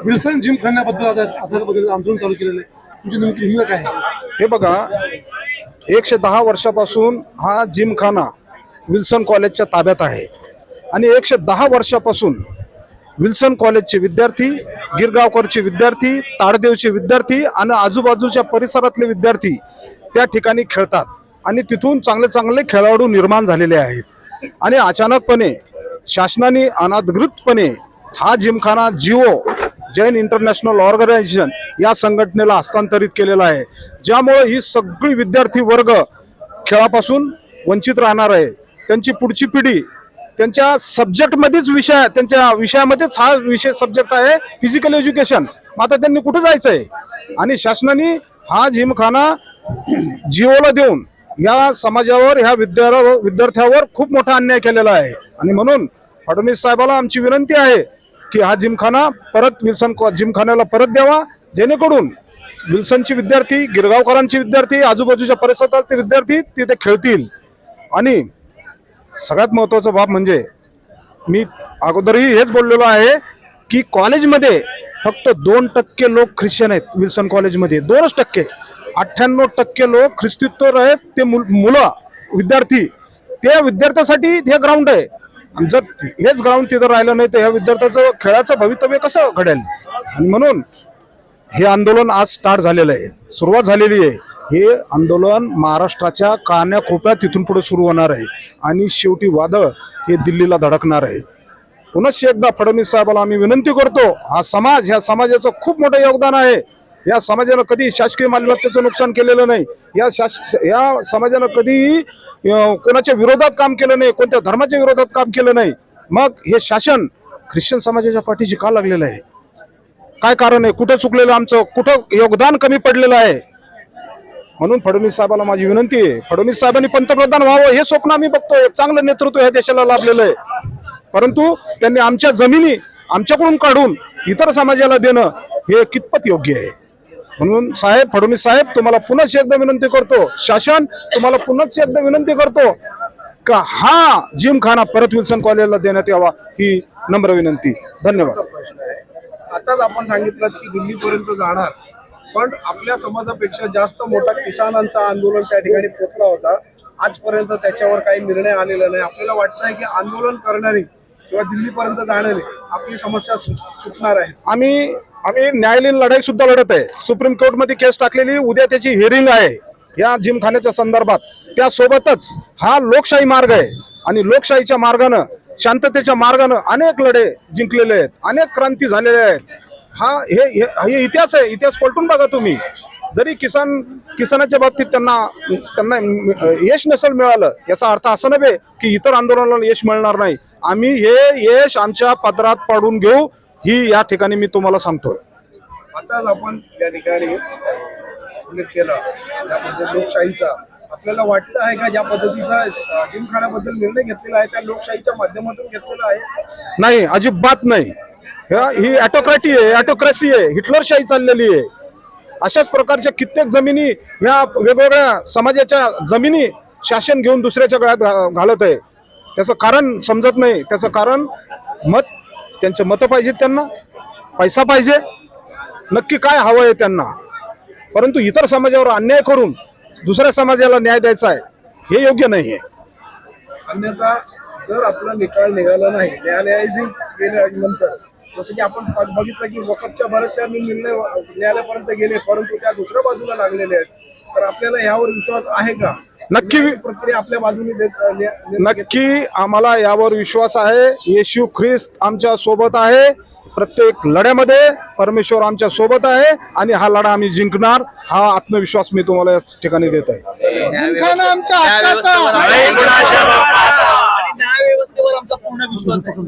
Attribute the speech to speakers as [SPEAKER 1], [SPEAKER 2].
[SPEAKER 1] Wilson जिमखान्याबद्दल आंदोलन चालू केलेलं आहे, तुमची नेमकी भूमिका काय आहे?
[SPEAKER 2] हे बघा, 110 वर्षापासून हा जिमखाना विल्सन कॉलेजच्या ताब्यात आहे आणि 110 वर्षापासून विल्सन कॉलेजचे विद्यार्थी, गिरगावकरचे विद्यार्थी, ताडदेवचे विद्यार्थी आणि आजूबाजूच्या परिसरातले विद्यार्थी त्या ठिकाणी खेळतात आणि तिथून चांगले चांगले खेळाडू निर्माण झालेले आहेत. आणि अचानकपणे शासनाने अनधिकृतपणे हा जिमखाना जिओ जैन इंटरनॅशनल ऑर्गनायझेशन या संघटनेला हस्तांतरित केलेला आहे, ज्यामुळे ही सगळी विद्यार्थी वर्ग खेळापासून वंचित राहणार आहे. त्यांची पुढची पिढी त्यांच्या सब्जेक्टमध्येच त्यांच्या विषयामध्येच हा विषय सब्जेक्ट आहे फिजिकल एज्युकेशन. आता त्यांनी कुठे जायचं आहे? आणि शासनाने हा जिमखाना जिओला देऊन या समाजावर, ह्या विद्यार्थ्यावर खूप मोठा अन्याय केलेला आहे. आणि म्हणून फडणवीस साहेबाला आमची विनंती आहे की हा जिमखाना परत विल्सन जिमखान्याला परत द्यावा, जेणेकरून विल्सनचे विद्यार्थी, गिरगावकरांचे विद्यार्थी, आजूबाजूच्या परिसरातले विद्यार्थी तिथे खेळतील. आणि सगळ्यात महत्त्वाचा बाब म्हणजे मी अगोदरही हेच बोललेलो आहे की कॉलेजमध्ये फक्त 2% लोक ख्रिश्चन आहेत. विल्सन कॉलेजमध्ये 2%, 98% लोक ख्रिस्तीत्वर आहेत. ते मुलं विद्यार्थी, त्या विद्यार्थ्यासाठी हे ग्राउंड आहे. जर हेच ग्राउंड तिथं राहिलं नाही तर ह्या विद्यार्थ्याचं खेळाचं भवितव्य कसं घडेल? आणि म्हणून हे आंदोलन आज स्टार्ट झालेलं आहे, सुरुवात झालेली आहे. हे आंदोलन महाराष्ट्राच्या कान्याकोपऱ्यात तिथून पुढे सुरू होणार आहे आणि शेवटी वादळ हे दिल्लीला धडकणार आहे. पुनश्च एकदा फडणवीस साहेबाला आम्ही विनंती करतो, हा समाज, ह्या समाजाचं खूप मोठं योगदान आहे. या समाजानं कधी शासकीय मालमत्तेचं नुकसान केलेलं नाही. या समाजानं कधीही कोणाच्या विरोधात काम केलं नाही, कोणत्या धर्माच्या विरोधात काम केलं नाही. मग हे शासन ख्रिश्चन समाजाच्या पाठीशी का लागलेलं आहे? काय कारण आहे? कुठं चुकलेलं आमचं? कुठं योगदान कमी पडलेलं आहे? म्हणून फडणवीस साहेबाला माझी विनंती आहे, फडणवीस साहेबांनी पंतप्रधान व्हावं हे स्वप्न आम्ही बघतोय. एक चांगलं नेतृत्व ह्या देशाला लाभलेलं आहे, परंतु त्यांनी आमच्या जमिनी आमच्याकडून काढून इतर समाजाला देणं हे कितपत योग्य आहे? म्हणून साहेब, फडणवीस साहेब, तुम्हाला पुन्हा एकदा विनंती करतो, शासन तुम्हाला पुन्हा एकदा विनंती करतो का हा जिमखाना परत विल्सन कॉलेजला देण्यात यावा, ही नम्र विनंती. धन्यवाद.
[SPEAKER 3] आताच आपण सांगितलं की दिल्लीपर्यंत जाणार, पण आपल्या समाजापेक्षा जास्त मोठा किसानांचा आंदोलन त्या ठिकाणी पोचला होता. आजपर्यंत त्याच्यावर काही निर्णय आलेला नाही. आपल्याला वाटतंय की आंदोलन करणारे किंवा दिल्लीपर्यंत जाणारे आपली समस्या सुटणार आहे?
[SPEAKER 2] आम्ही न्यायालयीन लढाई सुद्धा लढत आहे. सुप्रीम कोर्टमध्ये केस टाकलेली, उद्या त्याची हिअरिंग आहे या जिमखान्याच्या संदर्भात. त्यासोबतच हा लोकशाही मार्ग आहे आणि लोकशाहीच्या मार्गानं, शांततेच्या मार्गानं अनेक लढे जिंकलेले आहेत, अनेक क्रांती झालेल्या आहेत. हे इतिहास आहे. इतिहास पलटून बघा तुम्ही. जरी किसानाच्या बाबतीत त्यांना यश नसेल मिळालं, याचा अर्थ असं नव्हे की इतर आंदोलनाला यश मिळणार नाही. आम्ही हे यश आमच्या पदरात पाडून घेऊ, ही या ठिकाणी मी तुम्हाला सांगतोय.
[SPEAKER 3] आताच आपण या ठिकाणी उल्लेख केला त्याबद्दल लोकशाहीचा. आपल्याला वाटतं आहे का ज्या पद्धतीचा जिमखान्याबद्दल निर्णय घेतलेला आहे त्या लोकशाहीच्या माध्यमातून घेतलेला आहे?
[SPEAKER 2] नाही, अजिबात नाही. ही ऑटोक्रॅसी आहे, हिटलरशाही चाललेली आहे. अशाच प्रकारच्या कित्येक जमिनी, ह्या वेगवेगळ्या समाजाच्या जमिनी शासन घेऊन दुसऱ्याच्या गळ्यात घालत आहे. त्याचं कारण समजत नाही. त्याचं कारण त्यांचे मतं पाहिजेत, त्यांना पैसा पाहिजे, नक्की काय हवं आहे त्यांना. परंतु इतर समाजावर अन्याय करून दुसऱ्या समाजाला न्याय द्यायचा आहे, हे योग्य नाही आहे.
[SPEAKER 3] अन्यथा जर आपला निकाल निघाला नाही, न्यायालयाने गेल्यानंतर, जसं की आपण बघितलं की वकफच्या बऱ्याचशा निर्णय न्यायालयापर्यंत गेले, परंतु त्या दुसऱ्या बाजूला लागलेले आहेत. तर आपल्याला यावर विश्वास आहे का?
[SPEAKER 2] नक्की
[SPEAKER 3] प्रक्रिया आपल्या बाजूने
[SPEAKER 2] नक्की आम्हाला यावर विश्वास आहे. येशू ख्रिस्त आमच्या सोबत आहे. प्रत्येक लढ्यामध्ये परमेश्वर आमच्या सोबत आहे आणि हा लढा आम्ही जिंकणार, हा आत्मविश्वास मी तुम्हाला या ठिकाणी देत आहे.
[SPEAKER 4] न्याय व्यवस्थेवर आमचा पूर्ण विश्वास आहे.